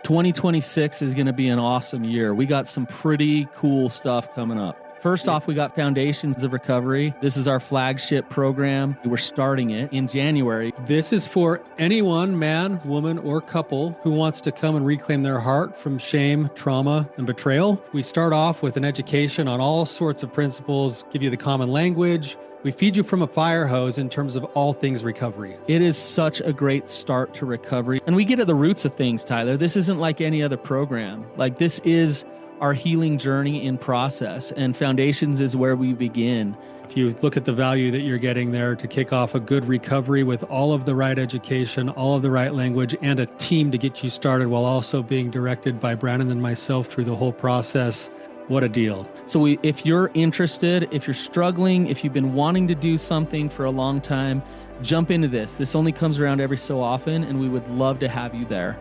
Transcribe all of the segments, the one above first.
2026 is going to be an awesome year. We got some pretty cool stuff coming up. First off, we got Foundations of Recovery. This is our flagship program. We're starting it in January. This is for anyone, man, woman, or couple who wants to come and reclaim their heart from shame, trauma, and betrayal. We start off with an education on all sorts of principles, give you the common language. We feed you from a fire hose in terms of all things recovery. It is such a great start to recovery. And we get at the roots of things, Tyler. This isn't like any other program. Like, this is our healing journey in process, and Foundations is where we begin. If you look at the value that you're getting there to kick off a good recovery with all of the right education, all of the right language, and a team to get you started while also being directed by Brandon and myself through the whole process, what a deal. So if you're interested, if you're struggling, if you've been wanting to do something for a long time, jump into this. This only comes around every so often, and we would love to have you there.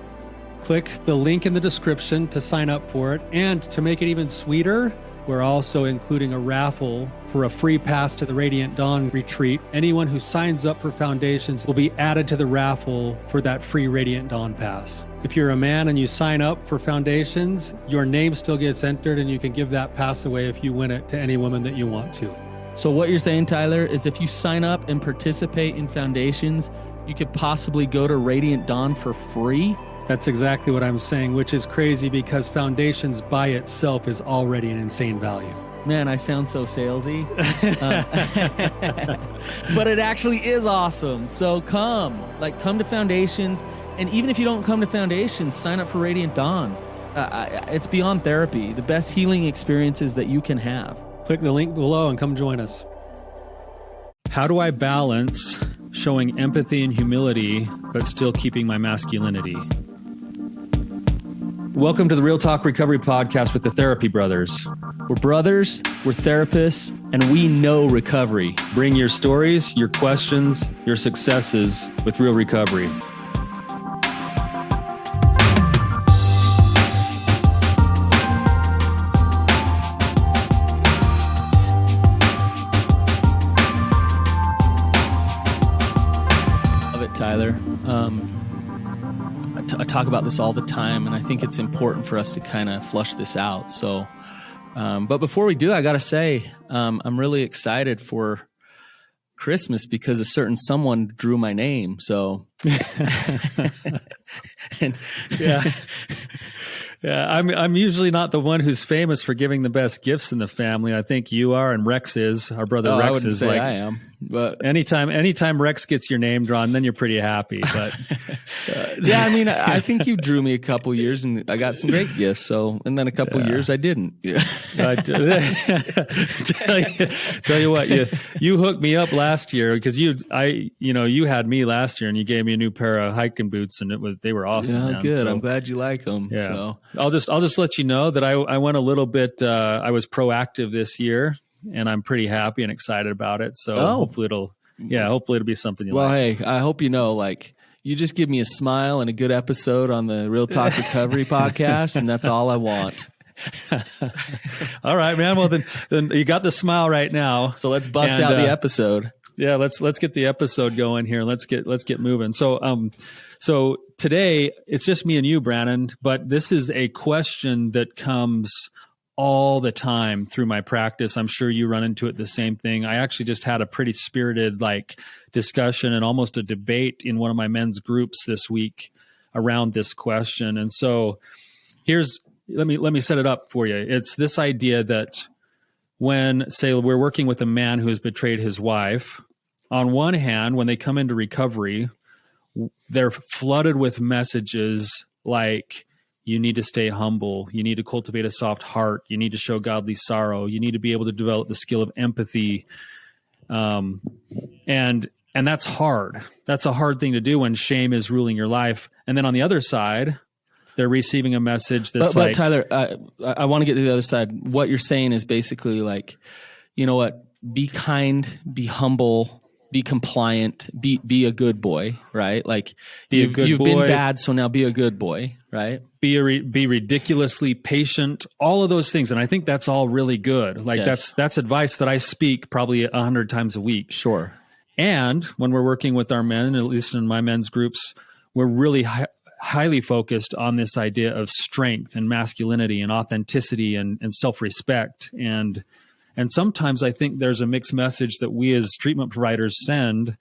Click the link in the description to sign up for it. And to make it even sweeter, we're also including a raffle for a free pass to the Radiant Dawn retreat. Anyone who signs up for Foundations will be added to the raffle for that free Radiant Dawn pass. If you're a man and you sign up for Foundations, your name still gets entered, and you can give that pass away if you win it to any woman that you want to. So what you're saying, Tyler, is if you sign up and participate in Foundations, you could possibly go to Radiant Dawn for free? That's exactly what I'm saying, which is crazy because Foundations by itself is already an insane value. Man, I sound so salesy. But it actually is awesome. So come to Foundations. And even if you don't come to Foundations, sign up for Radiant Dawn. It's beyond therapy, the best healing experiences that you can have. Click the link below and come join us. How do I balance showing empathy and humility, but still keeping my masculinity? Welcome to the Real Talk Recovery Podcast with the Therapy Brothers. We're brothers, we're therapists, and we know recovery. Bring your stories, your questions, your successes with real recovery. Love it, Tyler. I talk about this all the time, and I think it's important for us to kind of flush this out. So, but before we do, I got to say, I'm really excited for Christmas because a certain someone drew my name. So, and, yeah. Yeah, I'm usually not the one who's famous for giving the best gifts in the family. I think you are, and Rex is. Our brother Rex I wouldn't is say like I am. But anytime Rex gets your name drawn, then you're pretty happy. But yeah, I mean, I think you drew me a couple years, and I got some great gifts. So, and then a couple years I didn't. Yeah. Tell you what, you hooked me up last year because you had me last year, and you gave me a new pair of hiking boots, and they were awesome. Yeah, man. good. So, I'm glad you like them. Yeah. So I'll just let you know that I went a little bit. I was proactive this year, and I'm pretty happy and excited about it. So hopefully it'll be something you like. Well, hey, I hope you know, you just give me a smile and a good episode on the Real Talk Recovery podcast, and that's all I want. All right, man. Well, then you got the smile right now. So let's bust out the episode. Yeah, let's get the episode going here. Let's get moving. So today it's just me and you, Brandon, but this is a question that comes all the time through my practice. I'm sure you run into it the same thing. I actually just had a pretty spirited discussion and almost a debate in one of my men's groups this week around this question. And so let me set it up for you. It's this idea that when, say, we're working with a man who has betrayed his wife, on one hand, when they come into recovery, they're flooded with messages like, you need to stay humble, you need to cultivate a soft heart, you need to show godly sorrow, you need to be able to develop the skill of empathy. And that's hard. That's a hard thing to do when shame is ruling your life. And then on the other side, they're receiving a message that's but Tyler, I want to get to the other side. What you're saying is basically you know what? Be kind, be humble, be compliant, be a good boy, right? You've been bad, so now be a good boy, right? Be ridiculously patient, all of those things. And I think that's all really good. Yes. That's advice that I speak probably 100 times a week. Sure. And when we're working with our men, at least in my men's groups, we're really highly focused on this idea of strength and masculinity and authenticity and self-respect. And sometimes I think there's a mixed message that we as treatment providers send.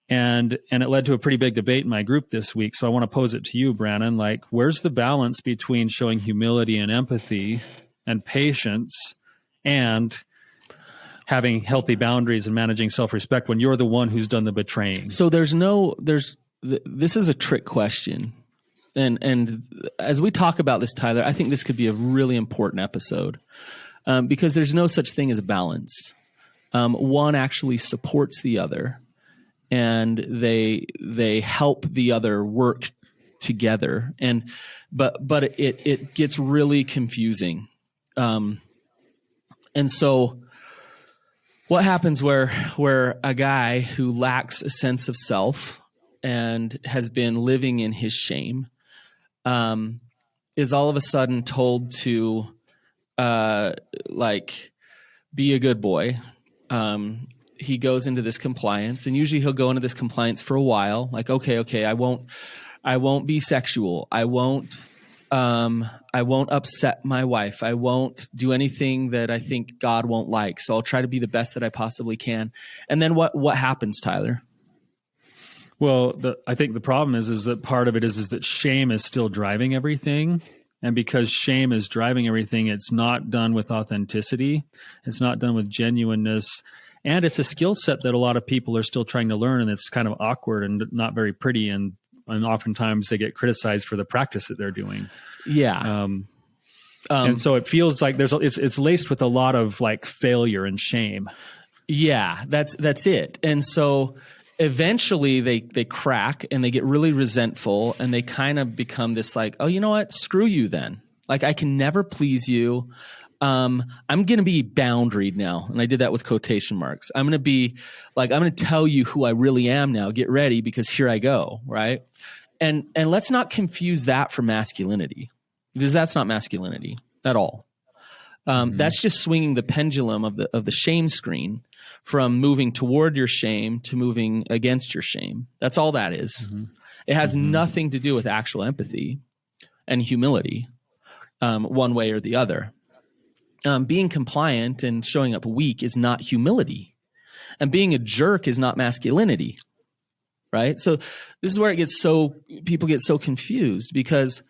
And it led to a pretty big debate in my group this week. So I want to pose it to you, Brannon. Like, where's the balance between showing humility and empathy and patience and having healthy boundaries and managing self-respect when you're the one who's done the betraying? So this is a trick question. And as we talk about this, Tyler, I think this could be a really important episode because there's no such thing as a balance. One actually supports the other, and they help the other work together. But it gets really confusing. And so what happens where a guy who lacks a sense of self and has been living in his shame is all of a sudden told to be a good boy. He goes into this compliance, and usually he'll go into this compliance for a while. Like, okay, I won't be sexual. I won't upset my wife. I won't do anything that I think God won't like. So I'll try to be the best that I possibly can. And then what happens, Tyler? Well, I think the problem is that part of it is that shame is still driving everything. And because shame is driving everything, it's not done with authenticity. It's not done with genuineness. And it's a skill set that a lot of people are still trying to learn, and it's kind of awkward and not very pretty. And oftentimes they get criticized for the practice that they're doing. Yeah. And so it feels like it's laced with a lot of like failure and shame. Yeah, that's it. And so eventually they crack and they get really resentful, and they kind of become this like, oh, you know what? Screw you then. Like, I can never please you. I'm going to be boundaried now. And I did that with quotation marks. I'm going to be like, I'm going to tell you who I really am now. Get ready, because here I go. Right. And let's not confuse that for masculinity, because that's not masculinity at all. That's just swinging the pendulum of the shame screen from moving toward your shame to moving against your shame. That's all that is. It has nothing to do with actual empathy and humility, one way or the other. Being compliant and showing up weak is not humility, and being a jerk is not masculinity, right? So this is where people get so confused, because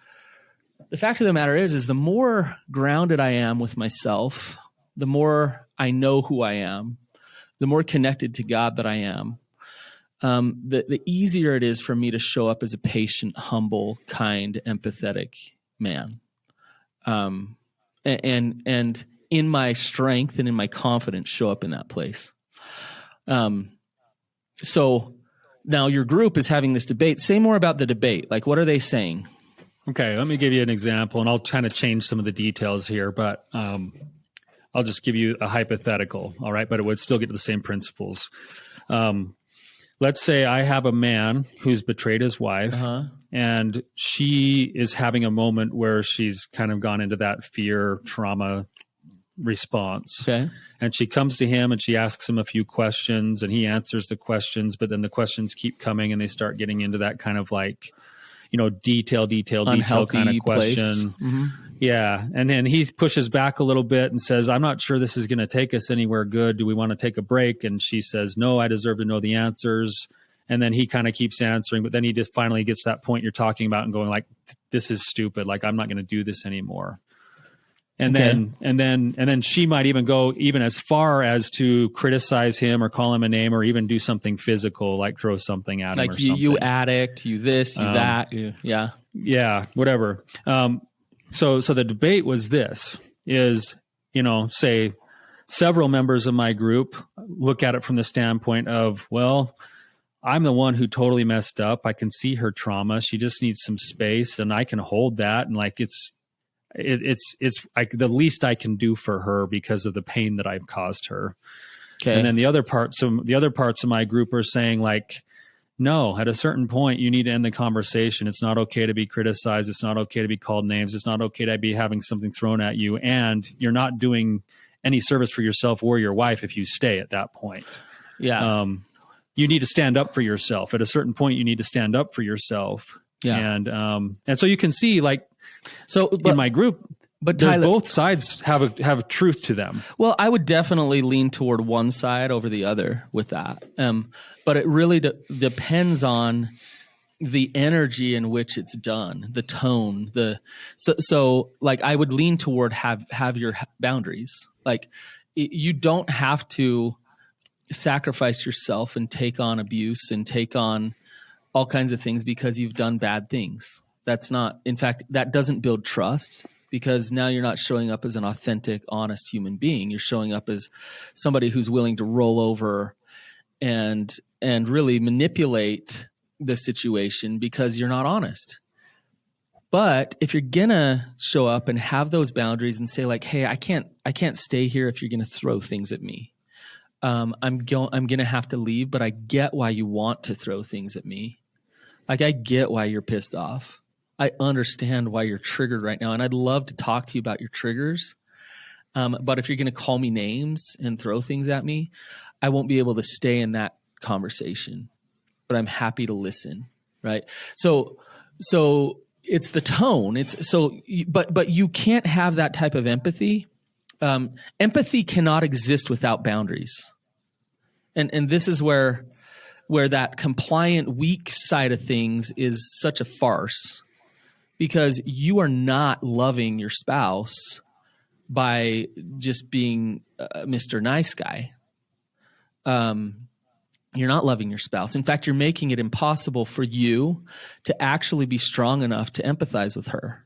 the fact of the matter is the more grounded I am with myself, the more I know who I am, the more connected to God that I am, the easier it is for me to show up as a patient, humble, kind, empathetic man. And in my strength and in my confidence, show up in that place. So now your group is having this debate. Say more about the debate. Like, what are they saying? Okay, let me give you an example, and I'll kind of change some of the details here, but I'll just give you a hypothetical, all right? But it would still get to the same principles. Let's say I have a man who's betrayed his wife, and she is having a moment where she's kind of gone into that fear, trauma response. Okay. And she comes to him and she asks him a few questions, and he answers the questions, but then the questions keep coming and they start getting into that kind of like, detail kind of question. Yeah. And then he pushes back a little bit and says, I'm not sure this is going to take us anywhere good. Do we want to take a break? And she says, no, I deserve to know the answers. And then he kind of keeps answering, but then he just finally gets to that point you're talking about and going like, this is stupid. Like, I'm not going to do this anymore. And then she might even go even as far as to criticize him or call him a name or even do something physical, like throw something at him or something. You addict, you this, you that. Yeah, whatever. So the debate was this, is, say several members of my group look at it from the standpoint of, well, I'm the one who totally messed up. I can see her trauma. She just needs some space, and I can hold that. And like, it's like the least I can do for her because of the pain that I've caused her. Okay. And then the other parts of my group are saying like, no, at a certain point you need to end the conversation. It's not okay to be criticized. It's not okay to be called names. It's not okay to be having something thrown at you. And you're not doing any service for yourself or your wife if you stay at that point. Yeah. You need to stand up for yourself. At a certain point, you need to stand up for yourself. Yeah. And so you can see, like, in my group, but Tyler, both sides have truth to them. Well, I would definitely lean toward one side over the other with that. But it really depends on the energy in which it's done, the tone, so like I would lean toward have your boundaries. Like you don't have to sacrifice yourself and take on abuse and take on all kinds of things because you've done bad things. That's not, in fact, that doesn't build trust, because now you're not showing up as an authentic, honest human being. You're showing up as somebody who's willing to roll over and really manipulate the situation because you're not honest. But if you're gonna show up and have those boundaries and say like, hey, I can't stay here if you're gonna throw things at me. I'm gonna have to leave, but I get why you want to throw things at me. Like I get why you're pissed off. I understand why you're triggered right now, and I'd love to talk to you about your triggers. But if you're going to call me names and throw things at me, I won't be able to stay in that conversation. But I'm happy to listen, right? So it's the tone. But you can't have that type of empathy. Empathy cannot exist without boundaries, and this is where that compliant, weak side of things is such a farce. Because you are not loving your spouse by just being Mr. Nice Guy. You're not loving your spouse. In fact, you're making it impossible for you to actually be strong enough to empathize with her.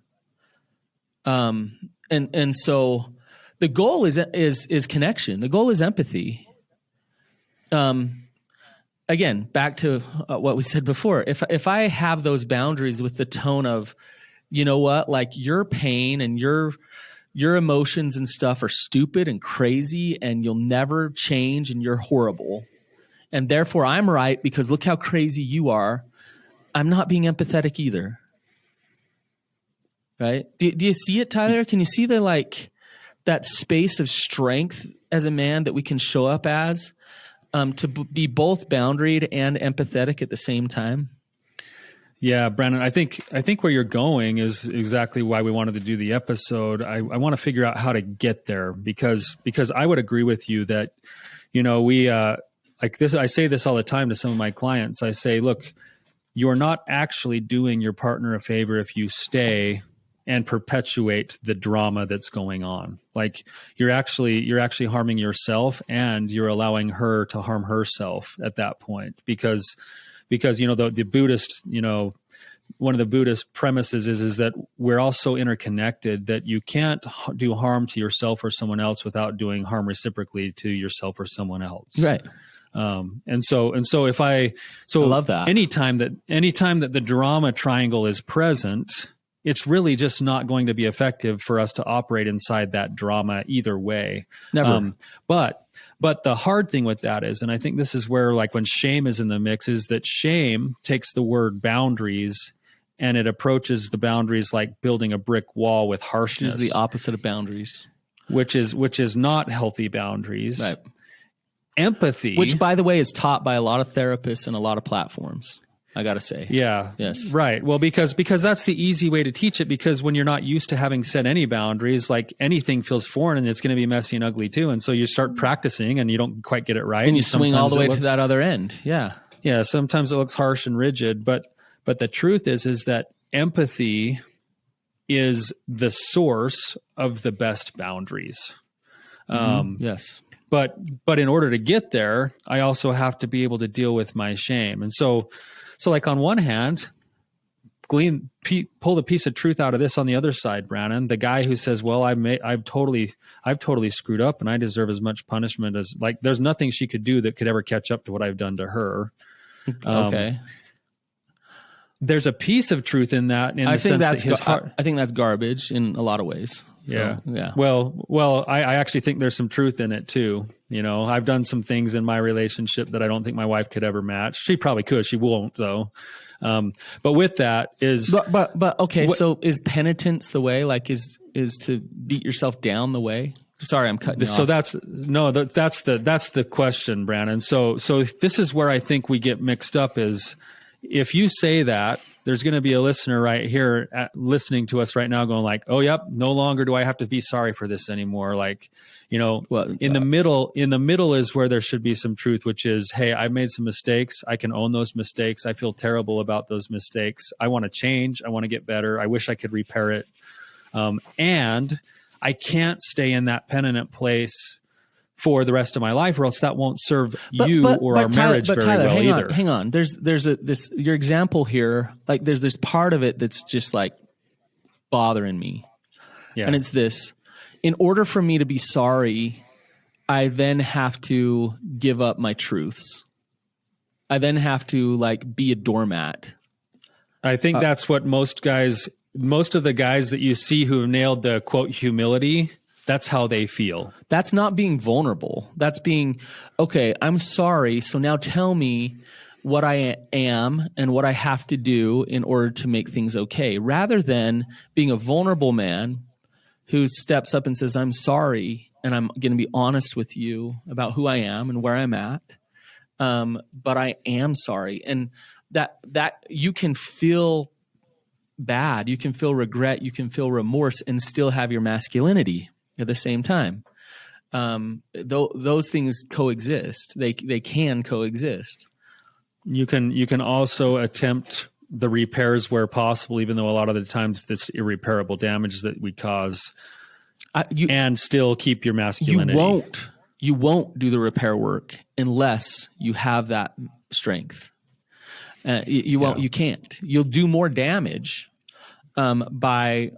And so the goal is connection. The goal is empathy. Again, back to what we said before. If I have those boundaries with the tone of, you know what, like your pain and your emotions and stuff are stupid and crazy and you'll never change and you're horrible. And therefore I'm right because look how crazy you are. I'm not being empathetic either. Right? Do you see it, Tyler? Can you see that space of strength as a man that we can show up as to be both boundaried and empathetic at the same time? Yeah, Brandon, I think where you're going is exactly why we wanted to do the episode. I want to figure out how to get there because I would agree with you that, we like this. I say this all the time to some of my clients. I say, look, you're not actually doing your partner a favor if you stay and perpetuate the drama that's going on. Like you're actually harming yourself, and you're allowing her to harm herself at that point because the Buddhist, one of the Buddhist premises is that we're all so interconnected that you can't do harm to yourself or someone else without doing harm reciprocally to yourself or someone else. Right. And so I love that. Anytime that the drama triangle is present, it's really just not going to be effective for us to operate inside that drama either way. Never. But the hard thing with that is, and I think this is where, like, when shame is in the mix, is that shame takes the word boundaries and it approaches the boundaries like building a brick wall with harshness. Which is the opposite of boundaries. Which is not healthy boundaries. Right. Empathy. Which, by the way, is taught by a lot of therapists and a lot of platforms. I got to say. Yeah. Yes. Right. Well, because that's the easy way to teach it, because when you're not used to having set any boundaries, like anything feels foreign and it's going to be messy and ugly too. And so you start practicing and you don't quite get it right. And you swing all the way to that other end. Yeah. Yeah. Sometimes it looks harsh and rigid, but the truth is that empathy is the source of the best boundaries. Yes. But in order to get there, I also have to be able to deal with my shame. And so like on one hand, pull the piece of truth out of this on the other side, Brandon, the guy who says, well, I've totally screwed up and I deserve as much punishment as, like, there's nothing she could do that could ever catch up to what I've done to her. Okay. There's a piece of truth in that. I think that's garbage in a lot of ways. So, yeah. Well, I actually think there's some truth in it too. I've done some things in my relationship that I don't think my wife could ever match. She probably could. She won't though. But with that is, but okay. So is penitence the way? Like is to beat yourself down the way? Sorry, I'm cutting you off. So that's the question, Brandon. So this is where I think we get mixed up is if you say that there's going to be a listener right here listening to us right now going like, oh, yep, no longer do I have to be sorry for this anymore. Like, well, in the middle is where there should be some truth, which is, hey, I made some mistakes. I can own those mistakes. I feel terrible about those mistakes. I want to change. I want to get better. I wish I could repair it. And I can't stay in that penitent place for the rest of my life, or else that won't serve or our marriage very well either. Hang on. There's your example here. Like there's this part of it that's just like bothering me. Yeah. And it's this: in order for me to be sorry, I then have to give up my truths. I then have to like be a doormat. I think that's what most of the guys that you see who have nailed the quote humility, that's how they feel. That's not being vulnerable. That's being, okay, I'm sorry. So now tell me what I am and what I have to do in order to make things okay, rather than being a vulnerable man who steps up and says, I'm sorry, and I'm going to be honest with you about who I am and where I'm at. But I am sorry. And that you can feel bad, you can feel regret, you can feel remorse and still have your masculinity at the same time. Those things coexist. They can coexist. You can also attempt the repairs where possible, even though a lot of the times it's irreparable damage that we cause, and still keep your masculinity. You won't do the repair work unless you have that strength. You won't. You can't. You'll do more damage by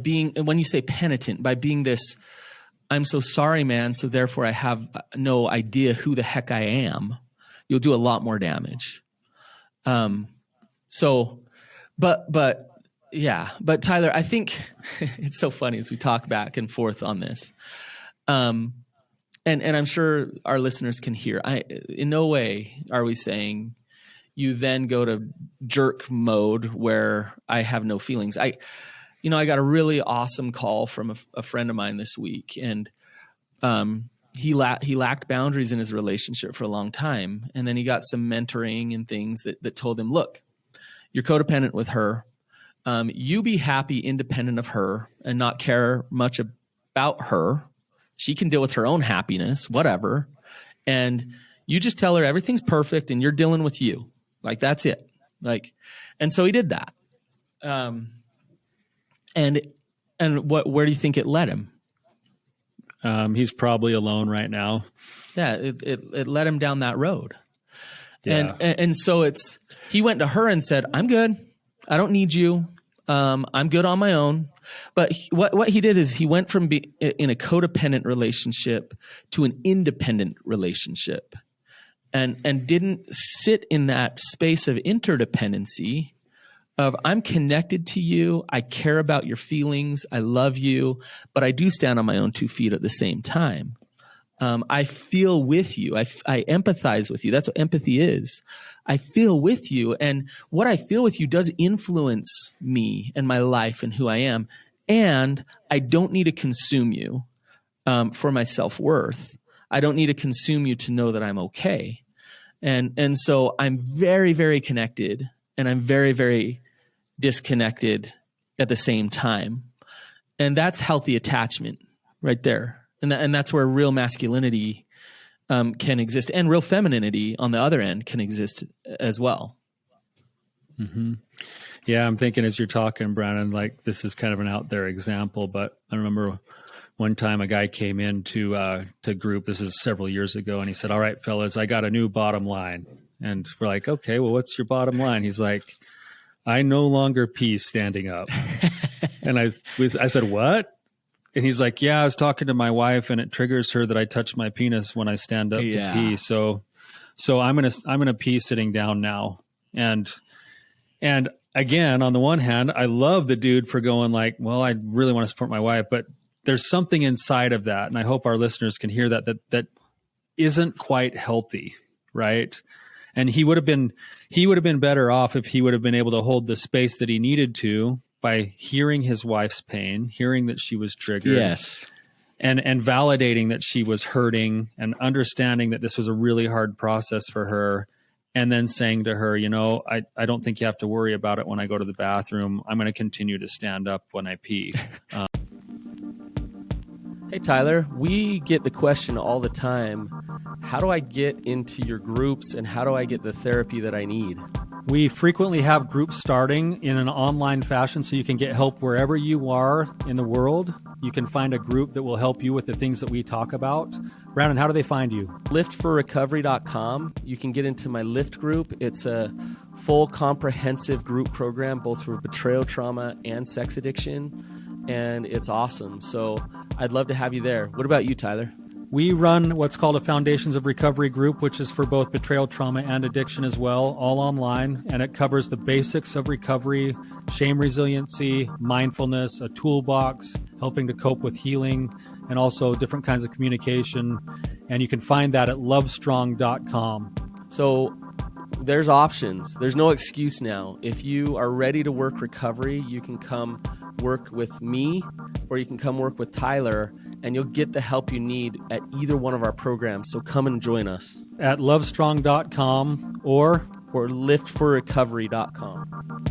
being, when you say penitent, by being this, I'm so sorry, man, so therefore I have no idea who the heck I am. You'll do a lot more damage. But Tyler, I think it's so funny as we talk back and forth on this. And I'm sure our listeners can hear, in no way are we saying you then go to jerk mode where I have no feelings. I got a really awesome call from a friend of mine this week, and he lacked boundaries in his relationship for a long time. And then he got some mentoring and things that told him, look, you're codependent with her. You be happy independent of her and not care much about her. She can deal with her own happiness, whatever. And you just tell her everything's perfect and you're dealing with you. Like, that's it. And so he did that. And where do you think it led him? He's probably alone right now. Yeah, it led him down that road. Yeah. And so he went to her and said, I'm good. I don't need you. I'm good on my own. But what he did is he went from being in a codependent relationship to an independent relationship, and didn't sit in that space of interdependency of, I'm connected to you, I care about your feelings, I love you, but I do stand on my own 2 feet at the same time. I feel with you. I empathize with you. That's what empathy is. I feel with you. And what I feel with you does influence me and my life and who I am. And I don't need to consume you for my self-worth. I don't need to consume you to know that I'm okay. And so I'm very, very connected, and I'm very, very disconnected at the same time. And that's healthy attachment right there. And that's where real masculinity can exist, and real femininity on the other end can exist as well. Mm-hmm. Yeah, I'm thinking as you're talking, Brandon, like this is kind of an out there example, but I remember one time a guy came in to group, this is several years ago, and he said, all right, fellas, I got a new bottom line. And we're like, okay, well, what's your bottom line? He's like, I no longer pee standing up. And I said, what? And he's like, yeah, I was talking to my wife and it triggers her that I touch my penis when I stand up to pee. So I'm going to pee sitting down now. And again, on the one hand, I love the dude for going like, well, I really want to support my wife, but there's something inside of that. And I hope our listeners can hear that isn't quite healthy. Right. And he would have been better off if he would have been able to hold the space that he needed to by hearing his wife's pain, hearing that she was triggered. Yes. And validating that she was hurting and understanding that this was a really hard process for her, and then saying to her, I don't think you have to worry about it when I go to the bathroom. I'm going to continue to stand up when I pee. Hey, Tyler, we get the question all the time, how do I get into your groups and how do I get the therapy that I need? We frequently have groups starting in an online fashion so you can get help wherever you are in the world. You can find a group that will help you with the things that we talk about. Brandon, how do they find you? liftforrecovery.com. You can get into my Lift group. It's a full comprehensive group program, both for betrayal trauma and sex addiction, and it's awesome. So I'd love to have you there. What about you, Tyler? We run what's called a Foundations of Recovery group, which is for both betrayal trauma and addiction as well, all online. And it covers the basics of recovery, shame resiliency, mindfulness, a toolbox, helping to cope with healing, and also different kinds of communication. And you can find that at lovestrong.com. So there's options. There's no excuse now. If you are ready to work recovery, you can come work with me or you can come work with Tyler, and you'll get the help you need at either one of our programs. So come and join us at lovestrong.com or liftforrecovery.com.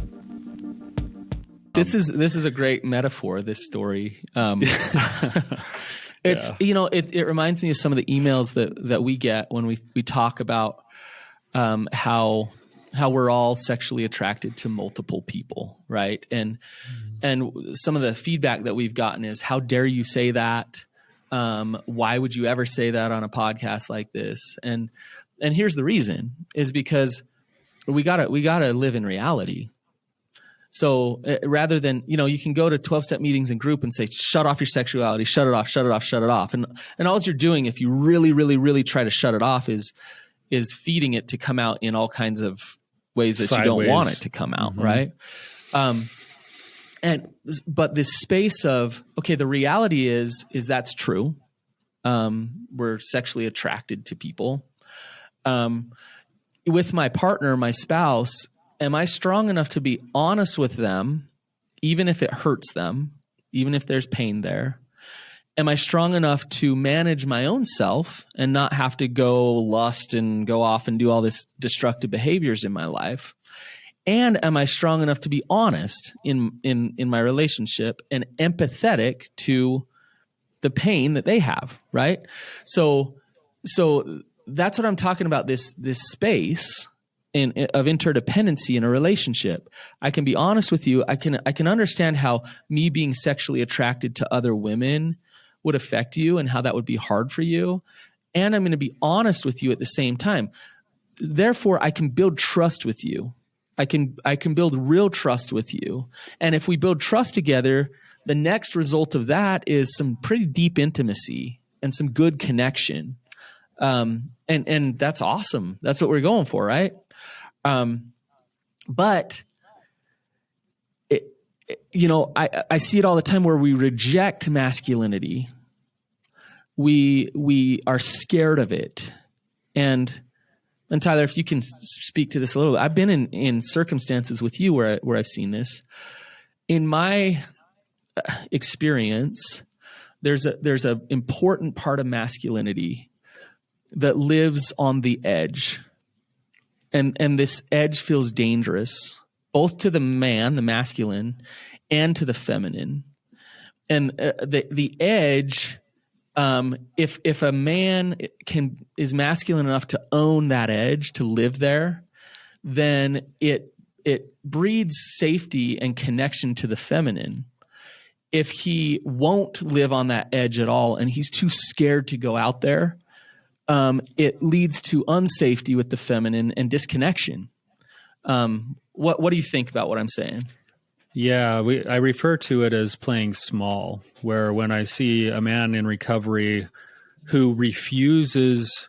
This is a great metaphor, this story. It's, it reminds me of some of the emails that we get when we talk about how we're all sexually attracted to multiple people, right? And some of the feedback that we've gotten is, how dare you say that? Why would you ever say that on a podcast like this? And here's the reason, is because we gotta live in reality. So rather than, you can go to 12-step meetings in group and say, shut off your sexuality, shut it off, shut it off, shut it off. And all you're doing, if you really, really, really try to shut it off, is feeding it to come out in all kinds of ways that you don't want it to come out, right? But this space of, okay, the reality is that's true. We're sexually attracted to people. With my partner, my spouse, am I strong enough to be honest with them, even if it hurts them, even if there's pain there? Am I strong enough to manage my own self and not have to go lust and go off and do all this destructive behaviors in my life? And am I strong enough to be honest in my relationship and empathetic to the pain that they have, right? So that's what I'm talking about, this space of interdependency in a relationship. I can be honest with you. I can understand how me being sexually attracted to other women would affect you and how that would be hard for you. And I'm going to be honest with you at the same time. Therefore, I can build trust with you. I can build real trust with you. And if we build trust together, the next result of that is some pretty deep intimacy and some good connection. And that's awesome. That's what we're going for, right? But I see it all the time where we reject masculinity. We are scared of it. And Tyler, if you can speak to this a little bit, I've been in circumstances with you where I've seen this. In my experience, there's a important part of masculinity that lives on the edge. And this edge feels dangerous, both to the man, the masculine, and to the feminine. And the edge, if a man is masculine enough to own that edge, to live there, then it breeds safety and connection to the feminine. If he won't live on that edge at all and he's too scared to go out there, it leads to unsafety with the feminine and disconnection. What do you think about what I'm saying? Yeah, I refer to it as playing small, where when I see a man in recovery who refuses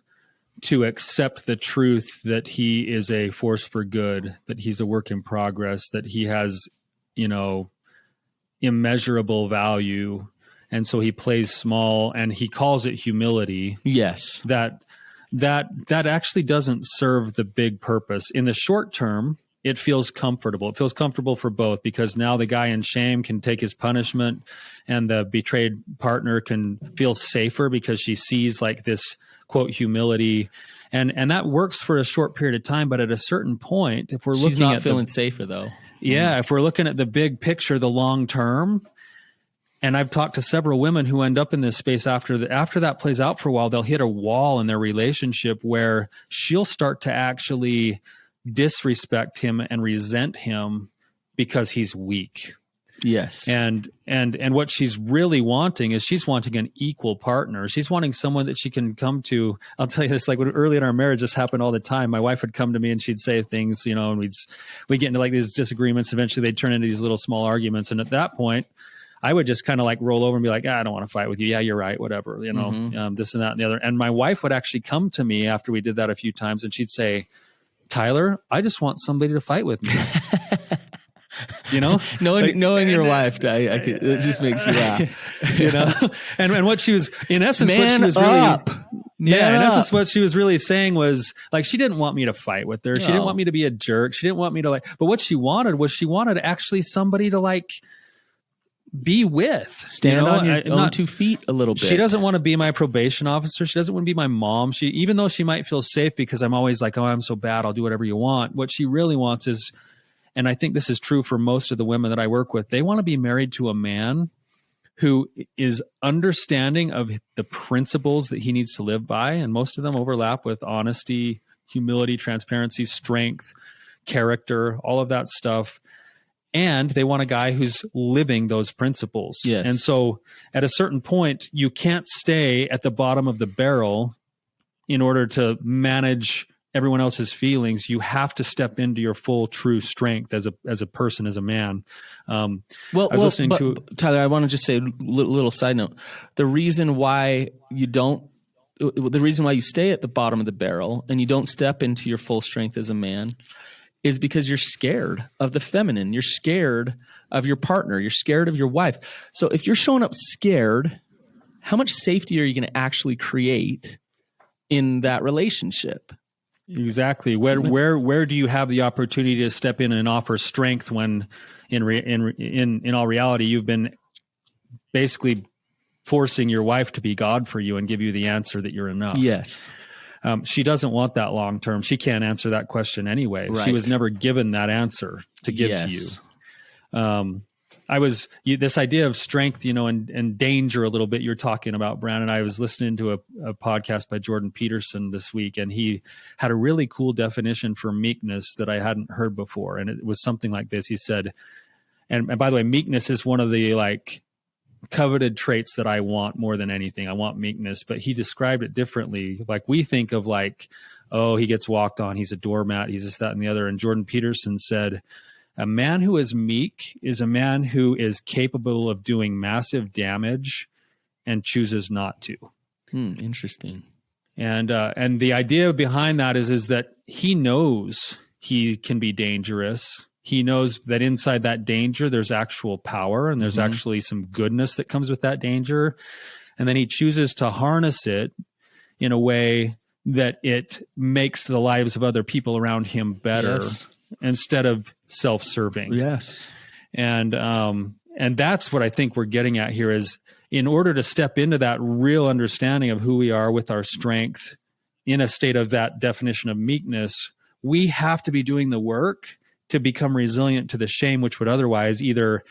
to accept the truth that he is a force for good, that he's a work in progress, that he has, immeasurable value. And so he plays small and he calls it humility. Yes. That actually doesn't serve the big purpose. In the short term, it feels comfortable. It feels comfortable for both, because now the guy in shame can take his punishment and the betrayed partner can feel safer because she sees like this quote humility. And that works for a short period of time, but at a certain point, if we're She's looking not at feeling safer though. yeah, if we're looking at the big picture, the long term, and I've talked to several women who end up in this space after that plays out for a while, they'll hit a wall in their relationship where she'll start to actually disrespect him and resent him because he's weak. Yes. And what she's really wanting is she's wanting an equal partner. She's wanting someone that she can come to. I'll tell you this, like early in our marriage, this happened all the time. My wife would come to me and she'd say things, you know, and we'd get into like these disagreements. Eventually they'd turn into these little small arguments. And at that point, I would just kind of like roll over and be like, I don't want to fight with you. Yeah, you're right. Whatever, you know, this and that and the other. And my wife would actually come to me after we did that a few times and she'd say, Tyler, I just want somebody to fight with me. You know, knowing your wife, it just makes me laugh. You know, and what she was, in essence, Man what she was up. really, in essence, what she was really saying was like, she didn't want me to fight with her. She didn't want me to be a jerk. She didn't want me to like, but what she wanted was actually somebody to like be with. Stand on your own 2 feet a little bit. She doesn't want to be my probation officer. She doesn't want to be my mom. Even though she might feel safe because I'm always like, oh, I'm so bad, I'll do whatever you want. What she really wants is, and I think this is true for most of the women that I work with, they want to be married to a man who is understanding of the principles that he needs to live by. And most of them overlap with honesty, humility, transparency, strength, character, all of that stuff. And they want a guy who's living those principles. Yes. And so at a certain point, you can't stay at the bottom of the barrel in order to manage everyone else's feelings. You have to step into your full true strength as a person, as a man. Tyler, I want to just say a little side note. The reason why you stay at the bottom of the barrel and you don't step into your full strength as a man is because you're scared of the feminine. You're scared of your partner. You're scared of your wife. So if you're showing up scared, how much safety are you going to actually create in that relationship? Exactly. Where do you have the opportunity to step in and offer strength when in all reality you've been basically forcing your wife to be God for you and give you the answer that you're enough? Yes. She doesn't want that long term. She can't answer that question anyway. Right. She was never given that answer to give to you. This idea of strength, you know, and danger a little bit you're talking about, Brandon. I was listening to a podcast by Jordan Peterson this week, and he had a really cool definition for meekness that I hadn't heard before. And it was something like this. He said, and by the way, meekness is one of the like coveted traits that I want more than anything. I want meekness, but he described it differently. Like we think of like, oh, he gets walked on, he's a doormat, he's this, that, and the other. And Jordan Peterson said, a man who is meek is a man who is capable of doing massive damage and chooses not to. Interesting. And the idea behind that is that he knows he can be dangerous. He knows that inside that danger, there's actual power and there's actually some goodness that comes with that danger. And then he chooses to harness it in a way that it makes the lives of other people around him better. Yes. Instead of self-serving. Yes. And that's what I think we're getting at here is in order to step into that real understanding of who we are with our strength in a state of that definition of meekness, we have to be doing the work to become resilient to the shame, which would otherwise either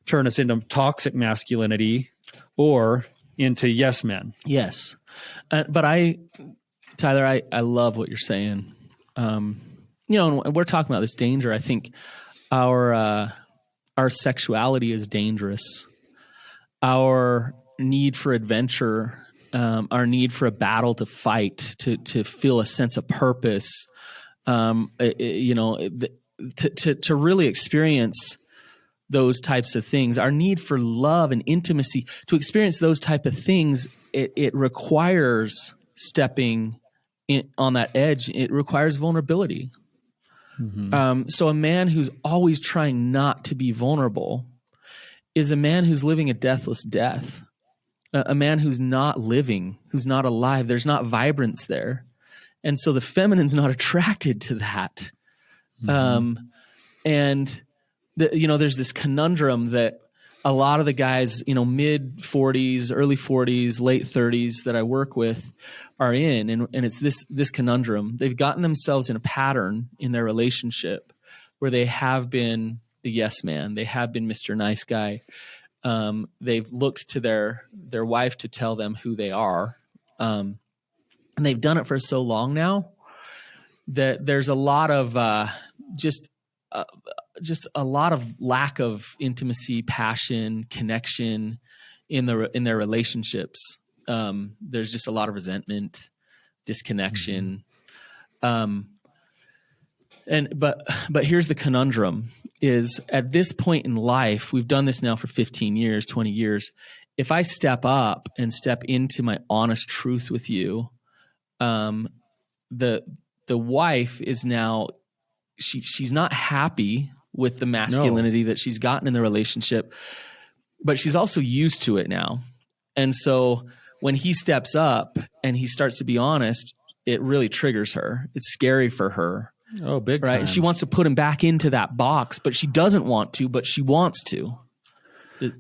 turn us into toxic masculinity or into yes men. Yes. But Tyler, I love what you're saying. You know, and we're talking about this danger. I think our sexuality is dangerous. Our need for adventure, our need for a battle to fight, to feel a sense of purpose, you know, to really experience those types of things. Our need for love and intimacy, to experience those type of things, it requires stepping on that edge. It requires vulnerability. So a man who's always trying not to be vulnerable is a man who's living a deathless death, a man who's not living, who's not alive. There's not vibrance there. And so the feminine's not attracted to that. And you know, there's this conundrum that a lot of the guys, mid 40s, early 40s, late 30s that I work with are in, and it's this conundrum. They've gotten themselves in a pattern in their relationship where they have been the yes man. They have been Mr. Nice Guy. They've looked to their wife to tell them who they are. And they've done it for so long now that there's a lot of just a lot of lack of intimacy, passion, connection in their relationships. There's just a lot of resentment, disconnection. But here's the conundrum is at this point in life, we've done this now for 15 years, 20 years. If I step up and step into my honest truth with you, the wife is now, she's not happy with the masculinity that she's gotten in the relationship, but she's also used to it now. And so when he steps up and he starts to be honest, it really triggers her. It's scary for her. Oh, big time. Right. And she wants to put him back into that box, but she doesn't want to, but she wants to.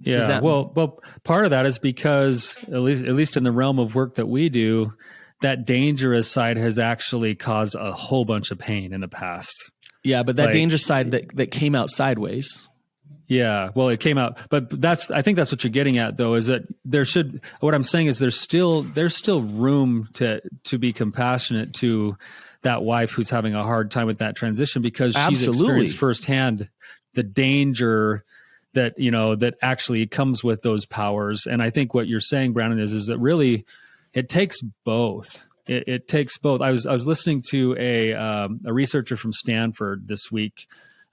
Yeah. Well, part of that is because at least in the realm of work that we do, that dangerous side has actually caused a whole bunch of pain in the past. Yeah, but that dangerous side that came out sideways. Yeah, well, it came out, but I think that's what you're getting at, though, is that what I'm saying is there's still room to be compassionate to that wife who's having a hard time with that transition, because she's experienced firsthand the danger that actually comes with those powers. And I think what you're saying, Brandon, is that really it takes both. It takes both. I was listening to a researcher from Stanford this week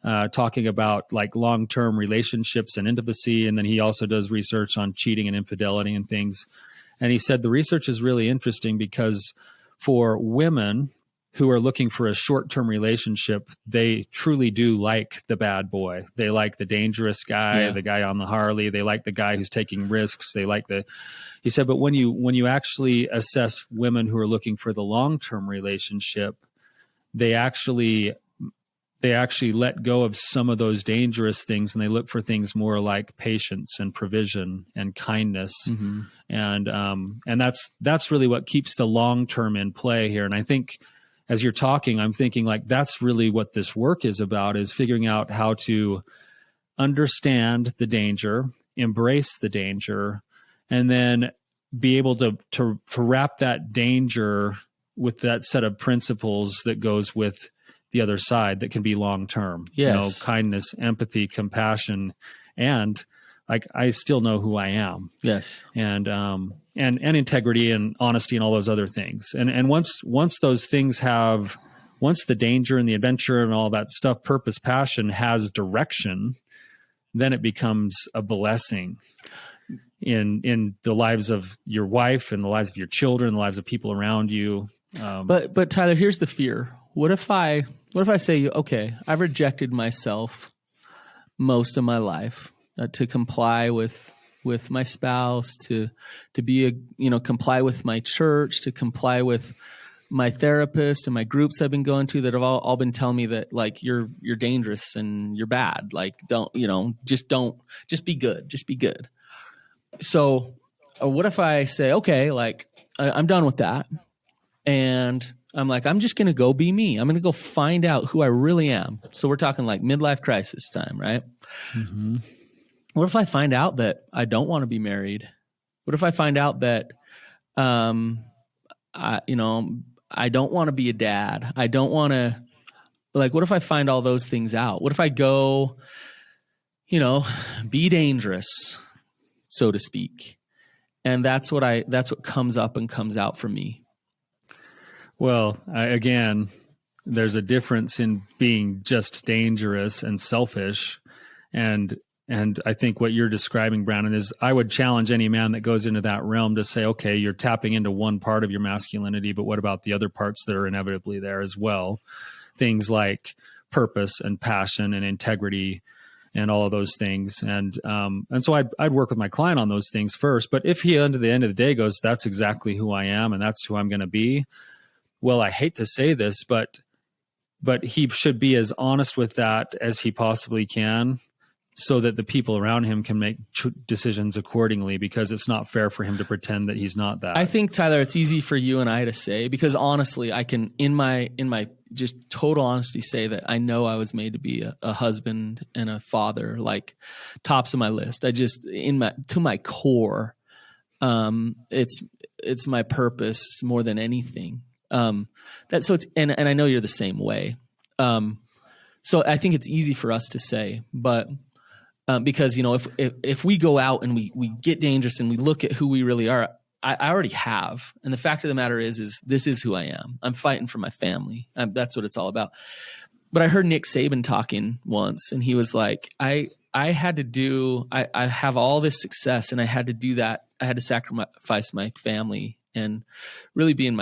talking about like long-term relationships and intimacy, and then he also does research on cheating and infidelity and things. And he said the research is really interesting because for women who are looking for a short-term relationship, they truly do like the bad boy. They like the dangerous guy, the guy on the Harley. They like the guy who's taking risks. He said, but when you actually assess women who are looking for the long-term relationship, they actually let go of some of those dangerous things, and they look for things more like patience and provision and kindness. Mm-hmm. And that's really what keeps the long-term in play here. And I think as you're talking, I'm thinking like that's really what this work is about, is figuring out how to understand the danger, embrace the danger, and then be able to wrap that danger with that set of principles that goes with the other side that can be long-term. Yes. Kindness, empathy, compassion, and like I still know who I am. Yes. And integrity and honesty and all those other things. And once those things once the danger and the adventure and all that stuff, purpose, passion has direction, then it becomes a blessing in the lives of your wife and the lives of your children, the lives of people around you. But Tyler, here's the fear. What if I say, okay, I've rejected myself most of my life to comply with my spouse, to be comply with my church, to comply with my therapist and my groups I've been going to that have all been telling me that like you're dangerous and you're bad. Like just be good. So what if I say, okay, like I'm done with that, and I'm like, I'm just going to go be me. I'm going to go find out who I really am. So we're talking like midlife crisis time, right? Mm-hmm. What if I find out that I don't want to be married? What if I find out that, I don't want to be a dad. I don't want to, like, what if I find all those things out? What if I go, be dangerous, so to speak? And that's what comes up and comes out for me. Well, again, there's a difference in being just dangerous and selfish. And I think what you're describing, Brandon, is I would challenge any man that goes into that realm to say, okay, you're tapping into one part of your masculinity, but what about the other parts that are inevitably there as well? Things like purpose and passion and integrity and all of those things. And so I'd work with my client on those things first. But if he, under the end of the day, goes, that's exactly who I am and that's who I'm going to be, well, I hate to say this, but he should be as honest with that as he possibly can, so that the people around him can make decisions accordingly, because it's not fair for him to pretend that he's not that. I think, Tyler, it's easy for you and I to say, because honestly, I can, in my just total honesty, say that I know I was made to be a husband and a father, like tops of my list. I just, to my core, it's my purpose more than anything. And I know you're the same way. So I think it's easy for us to say, but because, if we go out and we get dangerous and we look at who we really are, I already have. And the fact of the matter is this is who I am. I'm fighting for my family. That's what it's all about. But I heard Nick Saban talking once, and he was like, I have all this success, and I had to do that. I had to sacrifice my family and really being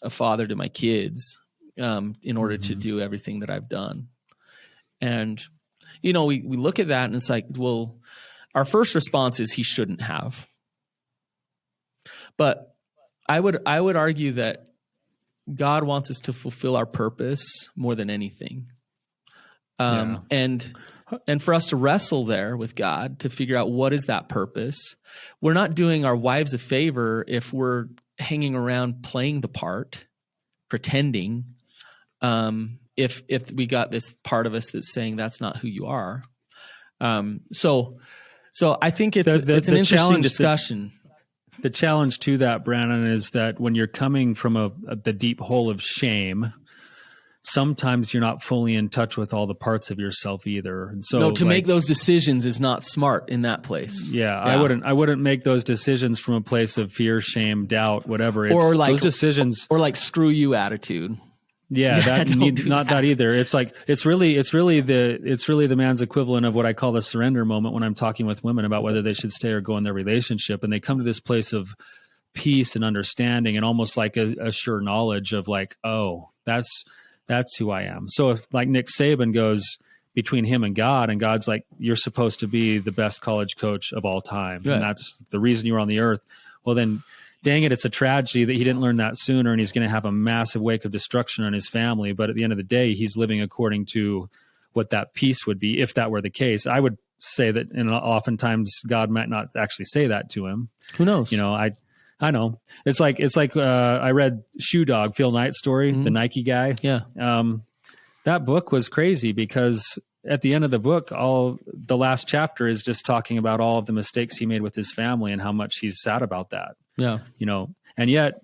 a father to my kids in order to do everything that I've done. And, we look at that and it's like, well, our first response is he shouldn't have. But I would argue that God wants us to fulfill our purpose more than anything. And for us to wrestle there with God to figure out what is that purpose. We're not doing our wives a favor if we're hanging around playing the part, pretending, if we got this part of us that's saying that's not who you are. So I think it's an interesting discussion. The challenge to that, Brandon, is that when you're coming from the deep hole of shame, sometimes you're not fully in touch with all the parts of yourself either. And so make those decisions is not smart in that place. Yeah. I wouldn't make those decisions from a place of fear, shame, doubt, whatever. Or like those decisions, or like screw you attitude. Yeah, that either. It's like it's really the man's equivalent of what I call the surrender moment when I'm talking with women about whether they should stay or go in their relationship, and they come to this place of peace and understanding and almost like a sure knowledge of like, oh, that's who I am. So if like Nick Saban goes between him and God's like, you're supposed to be the best college coach of all time, right, and that's the reason you were on the earth. Well, then, dang it, it's a tragedy that he didn't learn that sooner, and he's going to have a massive wake of destruction on his family. But at the end of the day, he's living according to what that peace would be, if that were the case. I would say that, and oftentimes God might not actually say that to him. Who knows? I know. It's like I read Shoe Dog, Phil Knight's story, the Nike guy. Yeah. That book was crazy because at the end of the book, the last chapter is just talking about all of the mistakes he made with his family and how much he's sad about that. Yeah. And yet,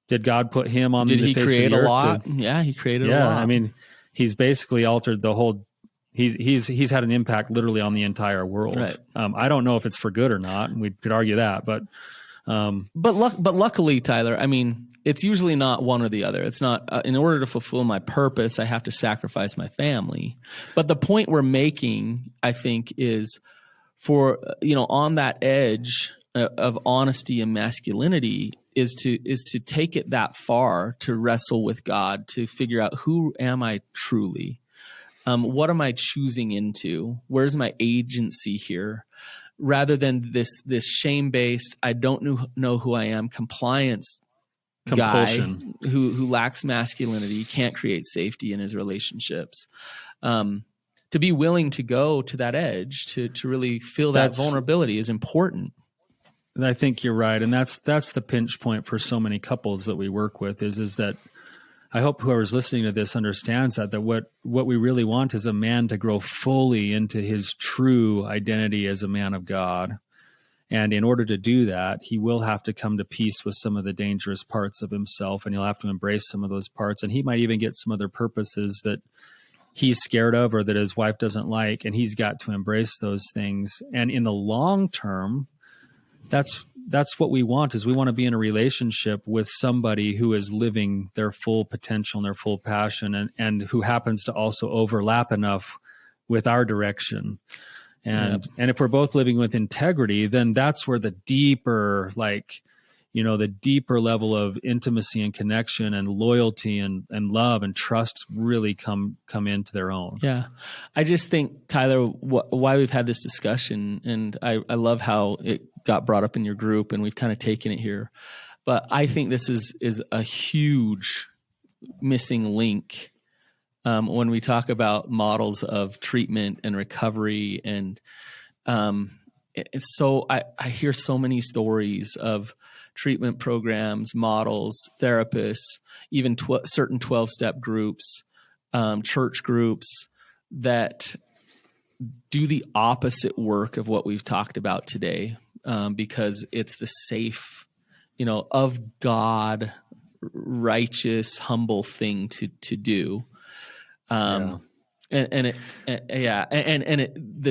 did God put him on the face of the earth? Did he create a lot? Yeah, he created a lot. I mean, he's basically altered the whole. He's had an impact literally on the entire world. Right. I don't know if it's for good or not, and we could argue that, but luckily, Tyler, I mean, it's usually not one or the other. It's not in order to fulfill my purpose, I have to sacrifice my family. But the point we're making, I think, is for on that edge of honesty and masculinity is to take it that far, to wrestle with God, to figure out who am I truly, what am I choosing into, where's my agency here, rather than this shame based I don't know who I am compliance compulsion guy who lacks masculinity, can't create safety in his relationships. To be willing to go to that edge, to really feel that vulnerability is important. And I think you're right. And that's the pinch point for so many couples that we work with is that I hope whoever's listening to this understands that what we really want is a man to grow fully into his true identity as a man of God. And in order to do that, he will have to come to peace with some of the dangerous parts of himself, and he'll have to embrace some of those parts. And he might even get some other purposes that he's scared of or that his wife doesn't like, and he's got to embrace those things. And in the long term, that's what we want, is we want to be in a relationship with somebody who is living their full potential and their full passion, and who happens to also overlap enough with our direction. And if we're both living with integrity, then that's where the deeper, the deeper level of intimacy and connection and loyalty and love and trust really come into their own. Yeah. I just think, Tyler, why we've had this discussion, and I love how it got brought up in your group and we've kind of taken it here, but I think this is a huge missing link when we talk about models of treatment and recovery. And it's so I hear so many stories of treatment programs, models, therapists, even certain 12-step groups, church groups that do the opposite work of what we've talked about today, because it's the safe, of God, righteous, humble thing to do. The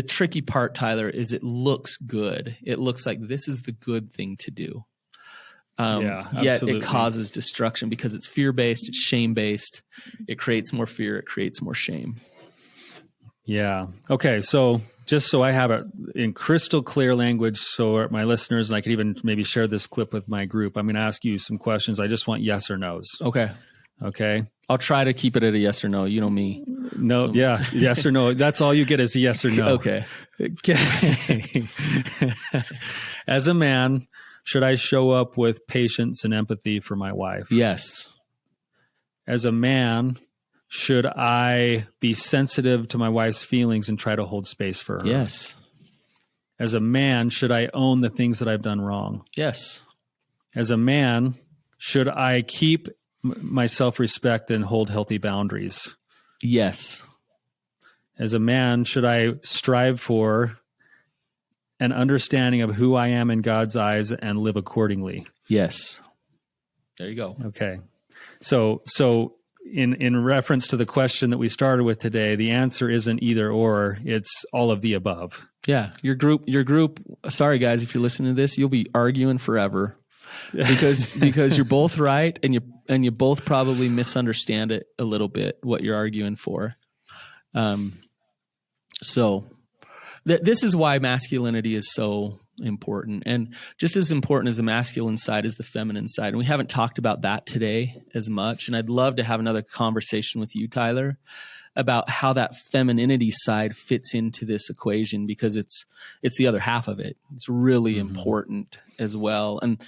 tricky part, Tyler, is it looks good. It looks like this is the good thing to do. Yet it causes destruction because it's fear-based, it's shame-based. It creates more fear, it creates more shame. Yeah. Okay. So just so I have it in crystal clear language, so my listeners, and I could even maybe share this clip with my group, I'm going to ask you some questions. I just want yes or no's. Okay. Okay. I'll try to keep it at a yes or no. You know me. No. Yeah. Yes or no. That's all you get is a yes or no. Okay. As a man, should I show up with patience and empathy for my wife? Yes. As a man, should I be sensitive to my wife's feelings and try to hold space for her? Yes. As a man, should I own the things that I've done wrong? Yes. As a man, should I keep my self-respect and hold healthy boundaries? Yes. As a man, should I strive for an understanding of who I am in God's eyes and live accordingly? Yes. There you go. Okay. So in reference to the question that we started with today, the answer isn't either or, it's all of the above. Yeah. Your group, sorry guys, if you're listening to this, you'll be arguing forever because you're both right and you both probably misunderstand it a little bit, what you're arguing for. This is why masculinity is so important. And just as important as the masculine side is the feminine side. And we haven't talked about that today as much. And I'd love to have another conversation with you, Tyler, about how that femininity side fits into this equation, because it's the other half of it. It's really important as well. And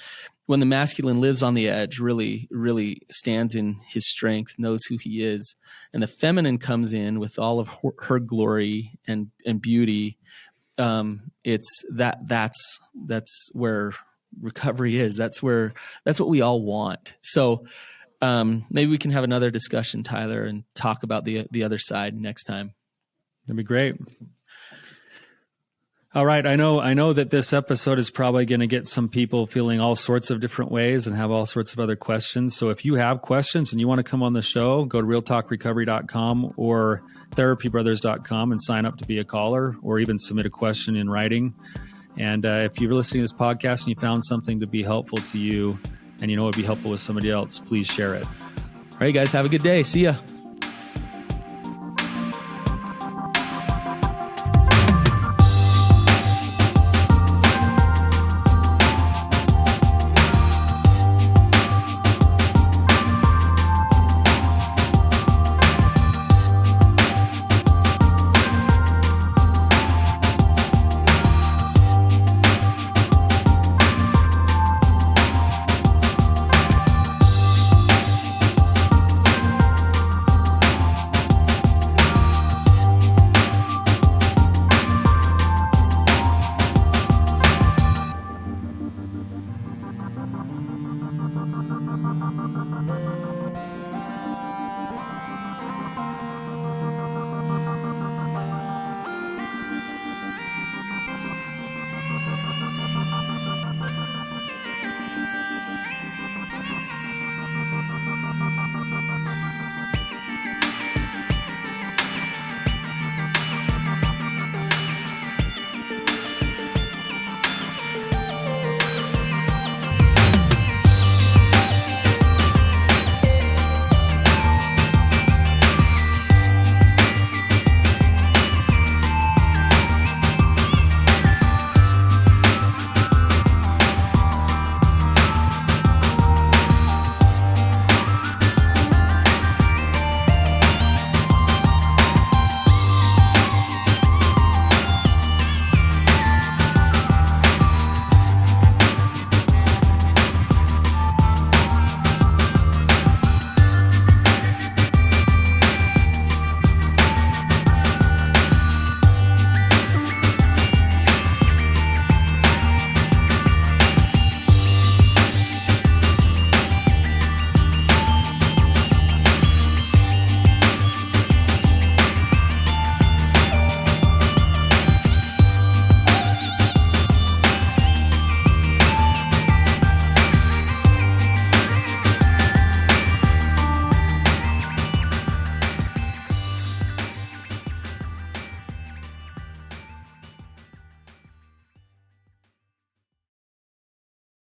when the masculine lives on the edge, really, really stands in his strength, knows who he is, and the feminine comes in with all of her glory and beauty, that's where recovery is. That's what we all want. So maybe we can have another discussion, Tyler, and talk about the other side next time. That'd be great. All right. I know that this episode is probably going to get some people feeling all sorts of different ways and have all sorts of other questions. So if you have questions and you want to come on the show, go to realtalkrecovery.com or therapybrothers.com and sign up to be a caller, or even submit a question in writing. And if you're listening to this podcast and you found something to be helpful to you and you know it would be helpful with somebody else, please share it. All right, guys, have a good day. See ya.